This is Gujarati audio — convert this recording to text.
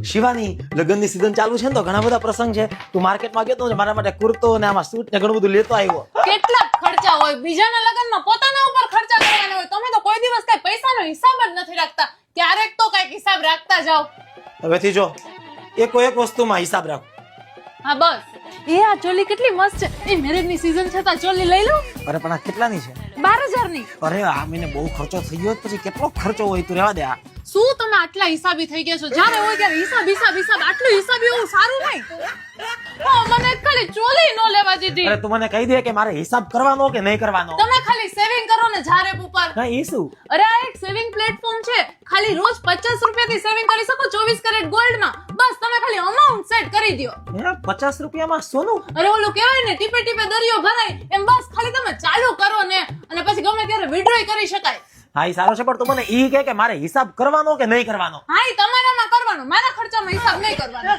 શિવાની લગ્નની સીઝન ચાલુ છે ને તો ઘણા બધા પ્રસંગ છે. તું માર્કેટમાં ગયો તો મારા માટે કુર્તો ને આમાં સૂટ ને ઘણું બધું લેતો આવ્યો. કેટલા ખર્ચા હોય બીજાના લગ્નમાં પોતાના ઉપર ખર્ચા કરવાના હોય. તમે તો કોઈ દિવસ કઈ પૈસાનો હિસાબ જ નથી રાખતા. ક્યારેક તો કઈક હિસાબ રાખતા જાઓ. હવેથી જો એકો એક વસ્તુમાં હિસાબ રાખો. હા બસ. એ આ ચોલી કેટલી મસ્ત છે. એ મેરેજની સીઝન છે તો ચોલી લઈ લો. અરે પણ આ કેટલાની છે? 12,000 ની. અરે આ મહિને બહુ ખર્ચો થઈ ગયો પછી કેટલો ખર્ચો હોય તું રહેવા દે. આ શું તમે આટલા હિસાબી થઈ ગયા છો? જ્યારે હોય ત્યારે હિસાબ આટલું હિસાબી એવું સારું નહીં. હા મને ખાલી ચોલી નો લેવા દીધી. અરે તું મને કહી દે કે મારે હિસાબ કરવાનો કે નહીં કરવાનો. તમે ખાલી સેવિંગ કરો ને જારે ઉપર. હા એ શું? અરે આ એક સેવિંગ પ્લેટફોર્મ છે. ખાલી રોજ 50 રૂપિયાથી સેવિંગ કરી શકો 24 કેરેટ ગોલ્ડમાં. બસ તમે ખાલી અમાઉન્ટ સેટ કરી દો. 50 રૂપિયામાં સોનું? અરે ઓલું કહેવાય ને ટીપે ટીપે દરિયો ભરાય એમ. બસ ખાલી તમે ચાલુ કરો ને અને પછી ગમે ત્યારે વિડ્રોય કરી શકાય. હા એ સારો છે પણ તું મને ઈ કે મારે હિસાબ કરવાનો કે નહીં કરવાનો. હા એ તમારામાં કરવાનો. મારા ખર્ચામાં હિસાબ નહીં કરવાનો.